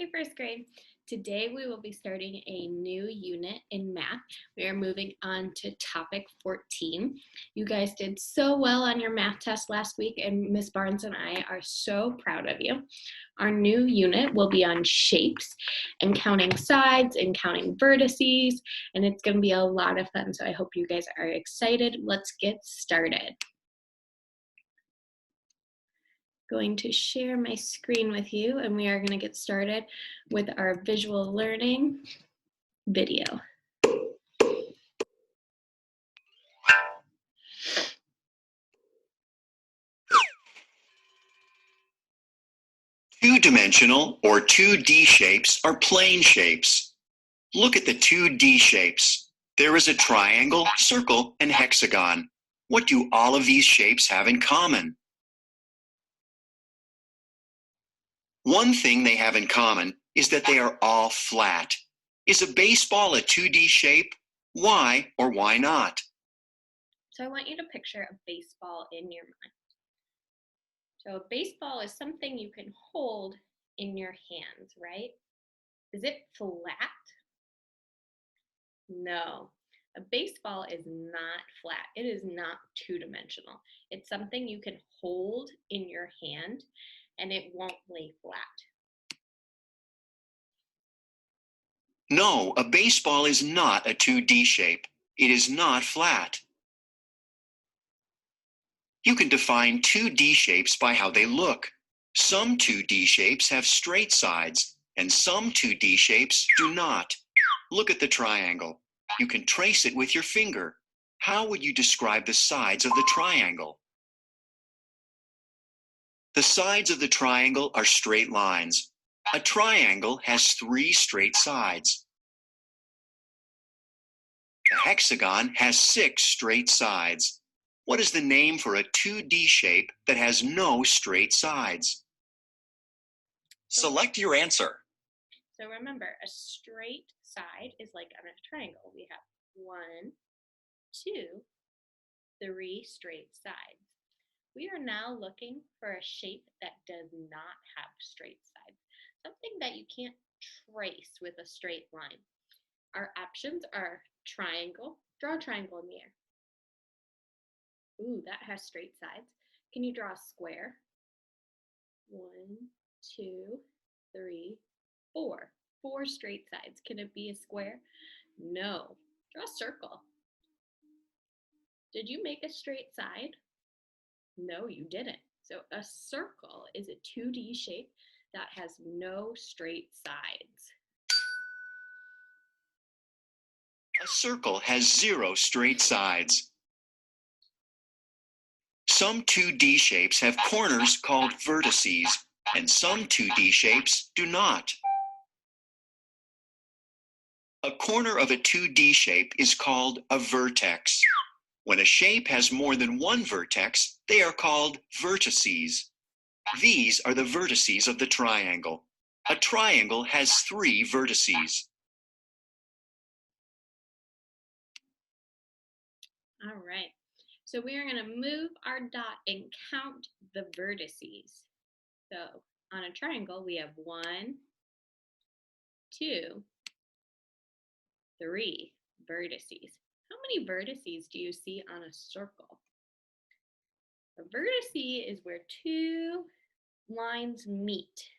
Hey, first grade. Today we will be starting a new unit in math. We are moving on to topic 14. You guys did so well on your math test last week, and Miss Barnes and I are so proud of you. Our new unit will be on shapes and counting sides and counting vertices, and it's going to be a lot of fun. So I hope you guys are excited. Let's get started. Going to share my screen with you, and we are going to get started with our visual learning video. Two-dimensional or 2D shapes are plane shapes. Look at the 2D shapes. There is a triangle, circle, and hexagon. What do all of these shapes have in common? One thing they have in common is that they are all flat. Is a baseball a 2D shape? Why or why not? So I want you to picture a baseball in your mind. So a baseball is something you can hold in your hands, right? Is it flat? No. A baseball is not flat. It is not two-dimensional. It's something you can hold in your hand and it won't lay flat. No, a baseball is not a 2D shape. It is not flat. You can define 2D shapes by how they look. Some 2D shapes have straight sides, and some 2D shapes do not. Look at the triangle. You can trace it with your finger. How would you describe the sides of the triangle? The sides of the triangle are straight lines. A triangle has 3 straight sides. The hexagon has 6 straight sides. What is the name for a 2D shape that has no straight sides? Select your answer. So remember, a straight side is like on a triangle. We have 1, 2, 3 straight sides. We are now looking for a shape that does not have straight sides, something that you can't trace with a straight line. Our options are triangle. Draw a triangle in the air. Ooh, that has straight sides. Can you draw a square? 1, 2, 3, 4. 4 straight sides. Can it be a square? No. Draw a circle. Did you make a straight side? No, you didn't. So a circle is a 2D shape that has no straight sides. A circle has 0 straight sides. Some 2D shapes have corners called vertices, and some 2D shapes do not. A corner of a 2D shape is called a vertex. When a shape has more than one vertex, they are called vertices. These are the vertices of the triangle. A triangle has 3 vertices. All right. So we are going to move our dot and count the vertices. So on a triangle, we have 1, 2, 3 vertices. How many vertices do you see on a circle? A vertice is where 2 lines meet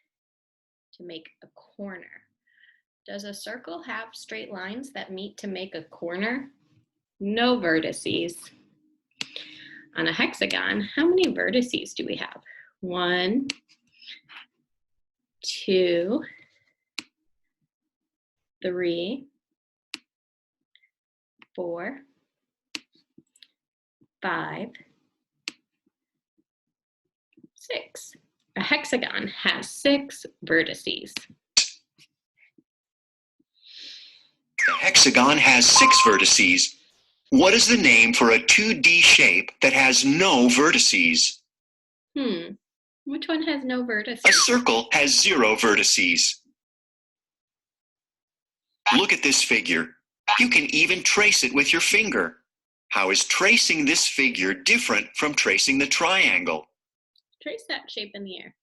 to make a corner. Does a circle have straight lines that meet to make a corner? No vertices. On a hexagon, how many vertices do we have? 1, 2, 3, 4, 5, 6. A hexagon has 6 vertices. The hexagon has 6 vertices. What is the name for a 2D shape that has no vertices? Which one has no vertices? A circle has 0 vertices. Look at this figure. You can even trace it with your finger. How is tracing this figure different from tracing the triangle? Trace that shape in the air.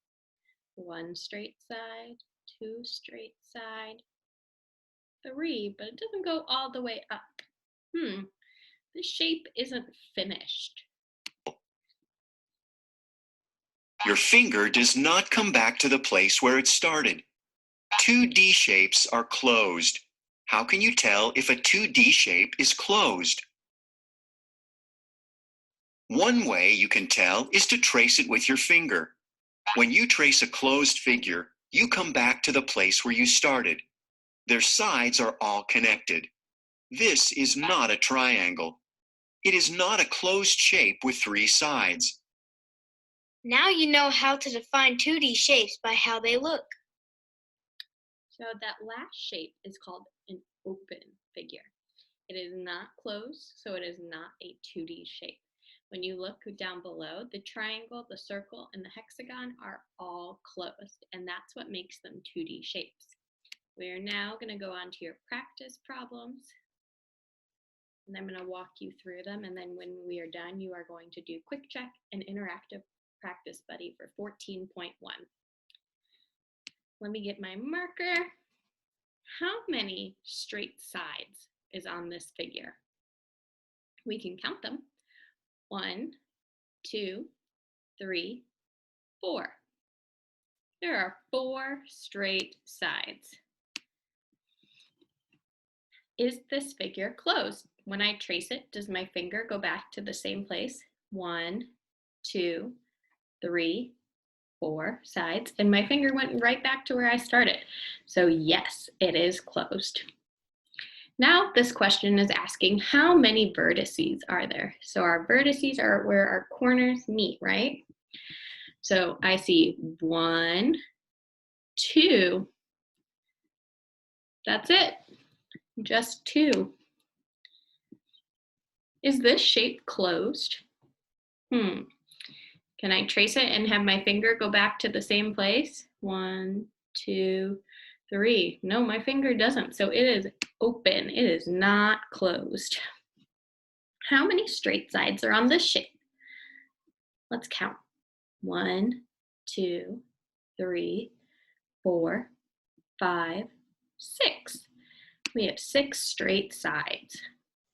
1 straight side, 2 straight side, 3, but it doesn't go all the way up. The shape isn't finished. Your finger does not come back to the place where it started. 2D shapes are closed. How can you tell if a 2D shape is closed? One way you can tell is to trace it with your finger. When you trace a closed figure, you come back to the place where you started. Their sides are all connected. This is not a triangle. It is not a closed shape with 3 sides. Now you know how to define 2D shapes by how they look. So that last shape is called an open figure. It is not closed, so it is not a 2D shape. When you look down below, the triangle, the circle, and the hexagon are all closed, and that's what makes them 2D shapes. We are now going to go on to your practice problems, and I'm going to walk you through them, and then when we are done, you are going to do quick check and interactive practice buddy for 14.1. Let me get my marker. How many straight sides is on this figure? We can count them. 1, 2, 3, 4. There are 4 straight sides. Is this figure closed? When I trace it, does my finger go back to the same place? 1, 2, 3, 4 sides, and my finger went right back to where I started. So yes, it is closed. Now this question is asking how many vertices are there? So our vertices are where our corners meet, right? So I see 1, 2. That's it, just 2. Is this shape closed? Can I trace it and have my finger go back to the same place? 1, 2, 3. No, my finger doesn't. So it is open. It is not closed. How many straight sides are on this shape? Let's count. 1, 2, 3, 4, 5, 6. We have 6 straight sides.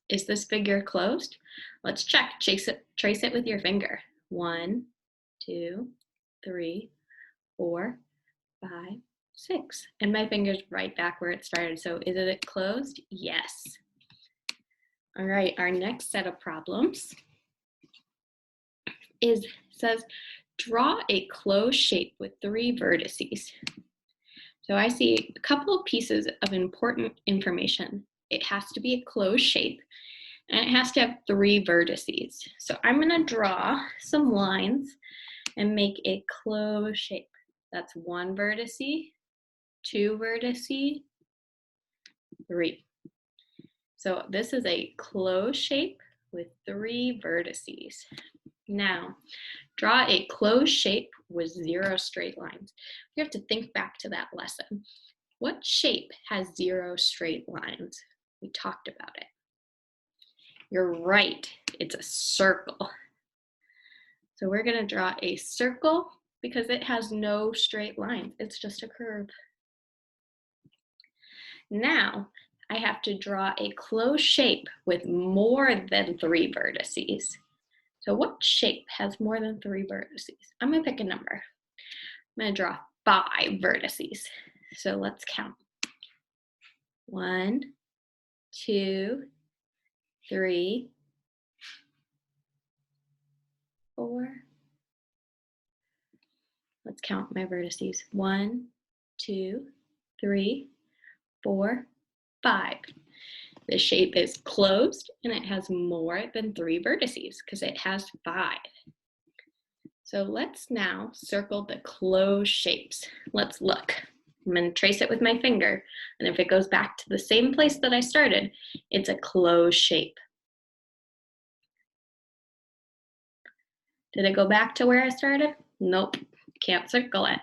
Is this figure closed? Let's check. Trace it with your finger. 1, 2, 3, 4, 5, 6. And my finger's right back where it started. So is it closed? Yes. All right, our next set of problems says draw a closed shape with 3 vertices. So I see a couple of pieces of important information. It has to be a closed shape, and it has to have 3 vertices. So I'm going to draw some lines and make a closed shape. That's 1 vertice, 2 vertices, 3. So this is a closed shape with 3 vertices. Now, draw a closed shape with 0 straight lines. We have to think back to that lesson. What shape has 0 straight lines? We talked about it. You're right, it's a circle. So we're going to draw a circle because it has no straight lines. It's just a curve. Now, I have to draw a closed shape with more than 3 vertices. So what shape has more than 3 vertices? I'm going to pick a number. I'm going to draw 5 vertices. So let's count. 1, 2, 3, 4. Let's count my vertices. 1, 2, 3, 4, 5. The shape is closed and it has more than 3 vertices because it has 5. So let's now circle the closed shapes. Let's look. I'm going to trace it with my finger, and if it goes back to the same place that I started, it's a closed shape. Did it go back to where I started? Nope, can't circle it.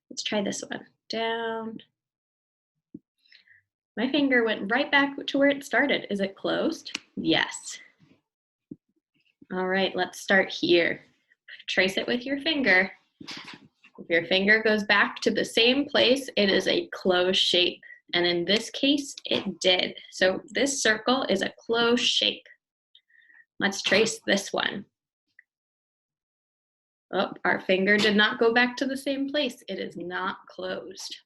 Let's try this one. Down. My finger went right back to where it started. Is it closed? Yes. All right, let's start here. Trace it with your finger. If your finger goes back to the same place, it is a closed shape. And in this case, it did. So this circle is a closed shape. Let's trace this one. Oh, our finger did not go back to the same place. It is not closed.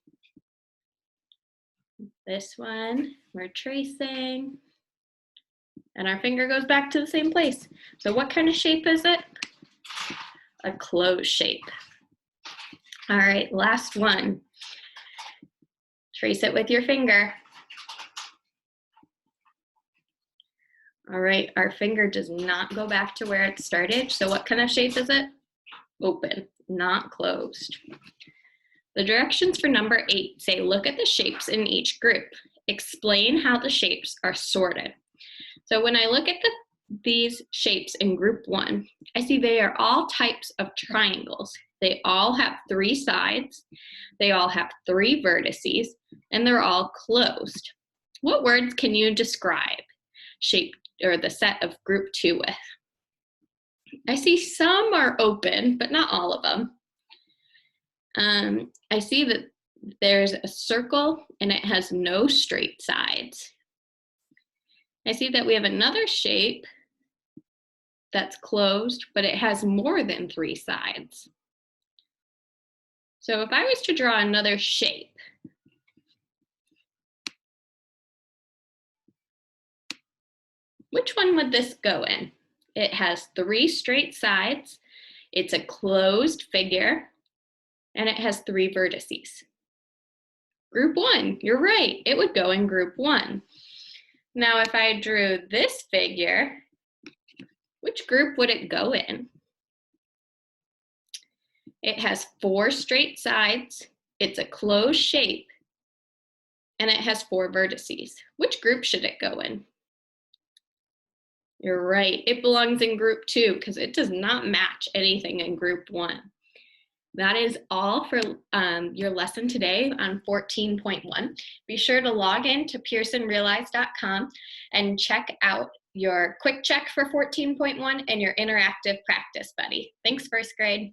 This one, we're tracing. And our finger goes back to the same place. So what kind of shape is it? A closed shape. All right, last one. Trace it with your finger. All right, our finger does not go back to where it started. So what kind of shape is it? Open, not closed. The directions for number 8 say, look at the shapes in each group. Explain how the shapes are sorted. So when I look at these shapes in group 1, I see they are all types of triangles. They all have 3 sides, they all have 3 vertices, and they're all closed. What words can you describe shape or the set of group 2 with? I see some are open, but not all of them. I see that there's a circle and it has no straight sides. I see that we have another shape that's closed, but it has more than 3 sides. So if I was to draw another shape, which one would this go in? It has 3 straight sides, it's a closed figure, and it has 3 vertices. Group 1, you're right, it would go in group 1. Now if I drew this figure, which group would it go in? It has 4 straight sides, it's a closed shape, and it has 4 vertices. Which group should it go in? You're right, it belongs in group 2 because it does not match anything in group 1. That is all for your lesson today on 14.1. Be sure to log in to pearsonrealize.com and check out your quick check for 14.1 and your interactive practice buddy. Thanks, first grade.